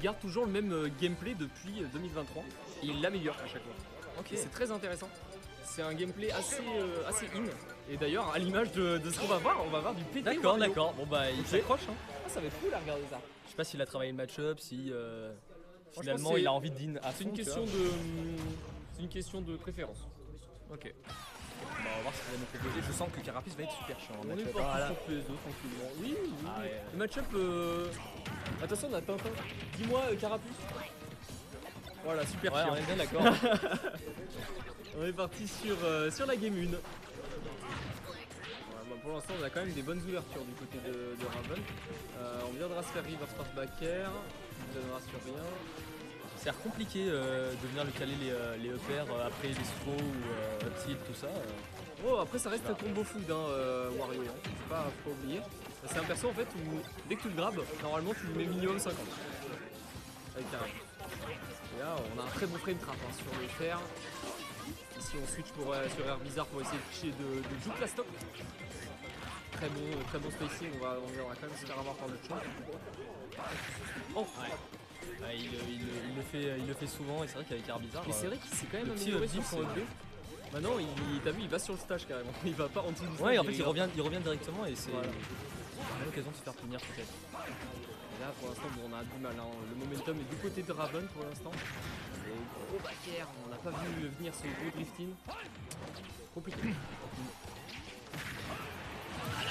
garde toujours le même gameplay depuis 2023 et il l'améliore à chaque fois. Ok. C'est très intéressant. C'est un gameplay assez in. Et d'ailleurs, à l'image de ce qu'on va voir, on va voir du PT. D'accord, d'accord. Bon bah il s'accroche. Hein. Ah, ça va être cool à regarder ça. Je sais pas s'il a travaillé le match-up, si finalement c'est- il a envie de din à C'est fond. c'est une question de préférence. Ok. Bah, on va voir ce qu'il va nous proposer. Je sens que Carapace va être super chiant. On est parti sur PS2 tranquillement. Oui, oui. Ah ouais. Le match-up. Attention, on a Tintin. Dis-moi, Carapuce. Voilà, super Ouais, chiant. on est bien d'accord. On est parti sur la game 1. Voilà, bah, pour l'instant, on a quand même des bonnes ouvertures du côté de Raven. On viendra se faire reverse par backer. Ça ne donnera sur rien. Ça a l'air compliqué de venir le caler les EPR après les throws ou up tilt, tout ça. Oh, après, ça reste un combo food, Wario. Faut pas oublier. C'est un perso en fait où dès que tu le grabes, normalement tu lui mets minimum 50. Avec Carapace. Et là, on a un très bon frame trap sur le fer. Ici, on switch sur Air Bizarre pour essayer de juke la stock. Très bon spacing, on va quand même se faire avoir par le champ. Oh Ouais. Ouais, il le fait souvent et c'est vrai qu'avec Arbizarre. mais c'est vrai qu'il s'est quand même le petit amélioré up sur son dip, upgrade. Maintenant, t'as vu, il va sur le stage carrément. Il va pas en dessous du stage. Ouais, en fait il revient directement et c'est Voilà. l'occasion de se faire punir peut-être. Et là, pour l'instant, bon, on a du mal. Le momentum est du côté de Raven pour l'instant. Et gros backer, on n'a pas vu venir ce gros drifting. Compliqué.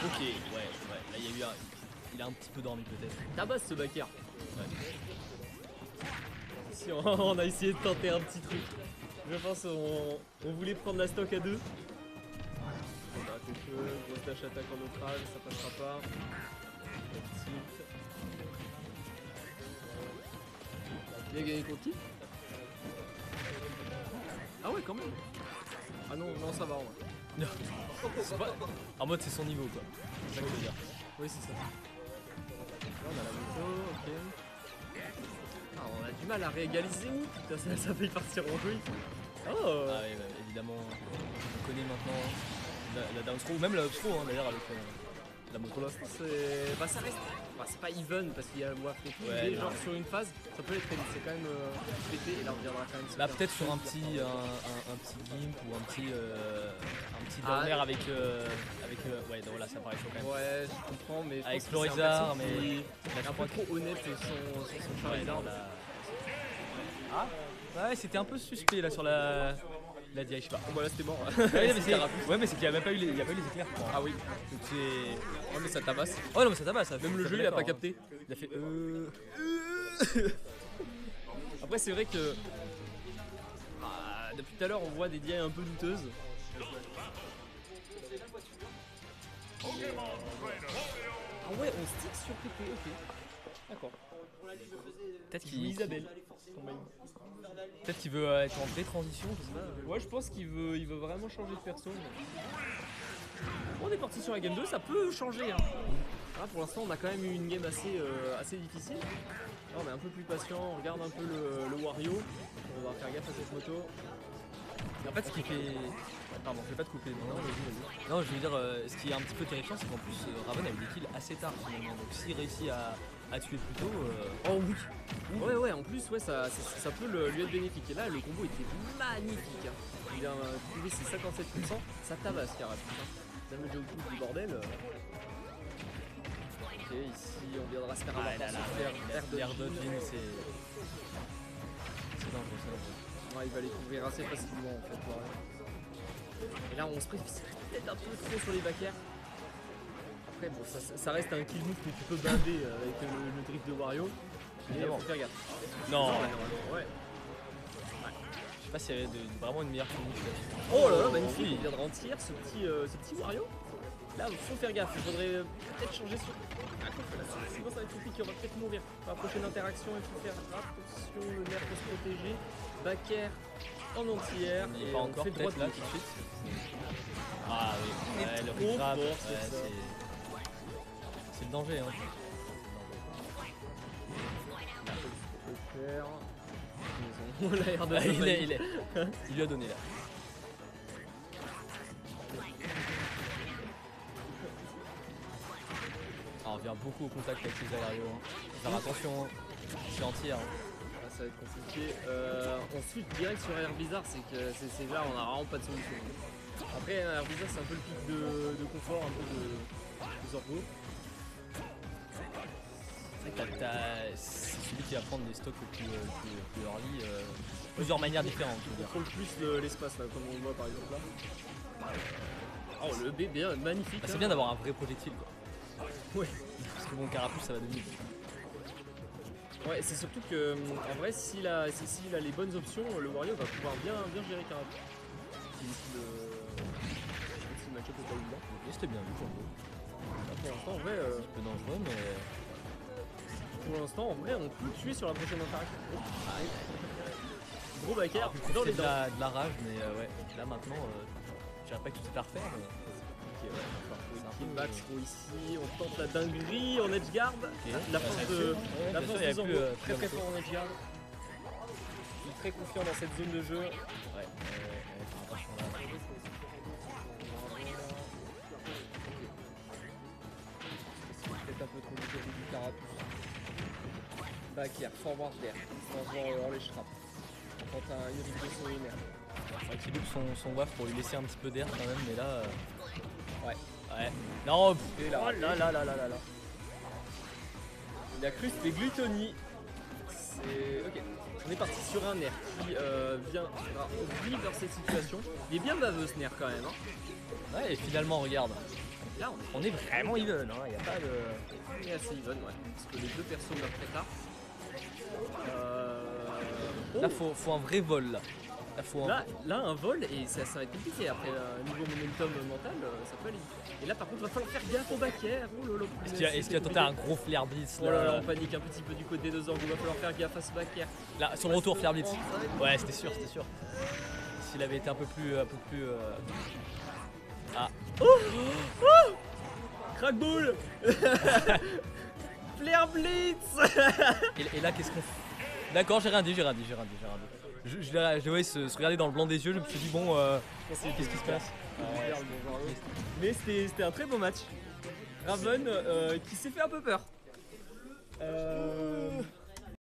Ok, ouais, là il a un petit peu dormi peut-être. Tabasse ce backer. Ouais. Si on a essayé de tenter un petit truc. Je pense on voulait prendre la stock à deux. On a grosse dash attaque en outrage, ça passera pas. Tilt. Il a gagné contre qui? Ah ouais quand même. Ah non, ça va en vrai. C'est pas... En mode c'est son niveau quoi. C'est ça que je veux dire. Oui c'est ça. Là on a la moto, ok. Ah, on a du mal à réégaliser. Putain, ça fait partir en couille. Oh Ah oui, bah, évidemment, on connaît maintenant la down throw, même la up throw d'ailleurs avec la moto. Pour l'instant, ça reste. C'est pas even parce qu'il y a le WAF et tout, Ouais, mais non. genre sur une phase, ça peut être très vite. C'est quand même pété et là on viendra quand même. se Bah faire peut-être sur un plaisir. petit gimp ou un petit downer avec ouais donc voilà ça paraît chaud quand même. Ouais, je comprends, mais. je Avec pense que c'est un Florizard, perso mais qui là, est je un crois peu trop honnête sur son Charizard. Ouais, c'était un peu suspect là sur la DI, je sais pas. Bon, bah là c'était mort. Ouais, mais c'est qu'il n'y a même pas eu les éclairs. Je crois. Ah oui, Donc c'est. ouais, mais ça tabasse. Oh non, mais ça tabasse. Ça Même le ça jeu fait il a pas d'accord, capté. hein. Il a fait. Après, c'est vrai que. Depuis tout à l'heure, on voit des DI un peu douteuses. Ah ouais, on stick sur PP, ok. D'accord. Peut-être Joue Isabelle. Peut-être qu'il veut être en pré-transition, je sais pas. Ouais, je pense qu'il veut vraiment changer de perso. On est parti sur la game 2, ça peut changer. Hein. Là, pour l'instant, on a quand même eu une game assez difficile. Là, on est un peu plus patient, on regarde un peu le Wario. On va faire gaffe à cette moto. Et en fait, ce qui fait. Pardon, je vais pas te couper. Non, vas-y. Non, je veux dire, ce qui est un petit peu terrifiant, c'est qu'en plus, Raven a eu des kills assez tard finalement. Donc s'il réussit à tuer plus tôt. Oh oui. Ouais, en plus, ouais, ça peut lui être bénéfique. Et là, le combo était magnifique. Hein. Il a trouvé ses 57%, ça tabasse carrément. Damage au coup du bordel. Ok, ici, on viendra se faire avoir par son L'air dodging, c'est dangereux, c'est dangereux. Ouais, il va les couvrir assez facilement en fait. Ouais. Et là, on se précipite peut-être un peu trop sur les backers. Après, bon, ça reste un kill move que tu peux blinder avec le drift de Wario. Mais Évidemment. faut faire gaffe. Non, Ouais. je sais pas s'il y avait vraiment une meilleure technique là-dessus. Oh là là, magnifique, oui. il viendra en tir ce petit Wario. Là, il faut faire gaffe, il faudrait peut-être changer sur. Ah, sinon, ça va être compliqué, on va peut-être mourir. Pour la prochaine interaction, il faut faire attention, le nerf pour se protéger. Backer en entière. Il n'y et est pas on encore fait droit peut-être là de tout de suite. Ah oui, Il est ouais, le trop regrab, fort, ouais, c'est ça. c'est le danger. Hein. Faire. Ils ont l'air de. Ah, il lui a donné là. Ah, on vient beaucoup au contact avec les aérios. Hein. Faut faire attention. Hein. affichée entière. Ah, ça va être compliqué. Ensuite, direct sur Air Blizzard, c'est que c'est là, on a vraiment pas de solution. Après, Air Blizzard, c'est un peu le pic de confort, un peu de Zorgo. C'est celui qui va prendre des stocks le plus early, plusieurs manières différentes. Il contrôle plus l'espace, là, comme on le voit par exemple là. Oh, le B, bien, magnifique. C'est bien d'avoir un vrai projectile, quoi. Ouais. Parce que bon, Carapuce, ça va devenir. Ouais, c'est surtout que en vrai, s'il a les bonnes options, le Wario va pouvoir bien gérer Carapuce. Si le match-up est pas évident. Ok, c'était bien vu pour le coup. Là, pour l'instant, en vrai, Un peu dangereux, mais. pour l'instant, en vrai, on peut tuer sur la prochaine interaction. Gros backer dans les de dents. la rage, mais ouais. Là maintenant, je dirais pas que tu sais pas refaire, mais. Ok, ouais, il back throw ici, on tente la dinguerie en edge guard. La force de Zorgo, très fort en edge guard. Il est très confiant dans cette zone de jeu. Ouais, attention là. Peut-être un peu trop du côté du Carapuce. Back air, forward air, sans voir les traps. On tente un Yuri de son inner. Ouais, qui loupe son waf pour lui laisser un petit peu d'air quand même, mais là. Ouais. Ouais. Non, Et là, oh là là là là là là. Il a cru c'était Gluttony. C'est. Ok. On est parti sur un nerf qui vient vivre cette situation. Il est bien baveux ce nerf quand même. Hein. Ouais, et finalement, regarde. Là, On est vraiment even, hein. Y a pas de. on est assez even, ouais. Parce que les deux persos meurent très tard. Là, faut un vrai vol là. Là, un vol et ça va être compliqué. Après, niveau momentum mental, ça peut aller vite. Et là, par contre, il va falloir faire gaffe au back-air. Oh lolo. Est-ce qu'il a tenté un gros flair blitz là? Oh là là, on panique un petit peu du côté de Zorgo. Il va falloir faire gaffe à ce back-air. Là, son retour flair blitz. Ouais, c'était sûr. S'il avait été un peu plus. Ah. Crackbull. Flair blitz. Et là, qu'est-ce qu'on fait? D'accord, j'ai rien dit. Je l'ai voyé se regarder dans le blanc des yeux, je me suis dit bon, qu'est-ce qui se passe? Mais c'était un très beau match. Raven qui s'est fait un peu peur.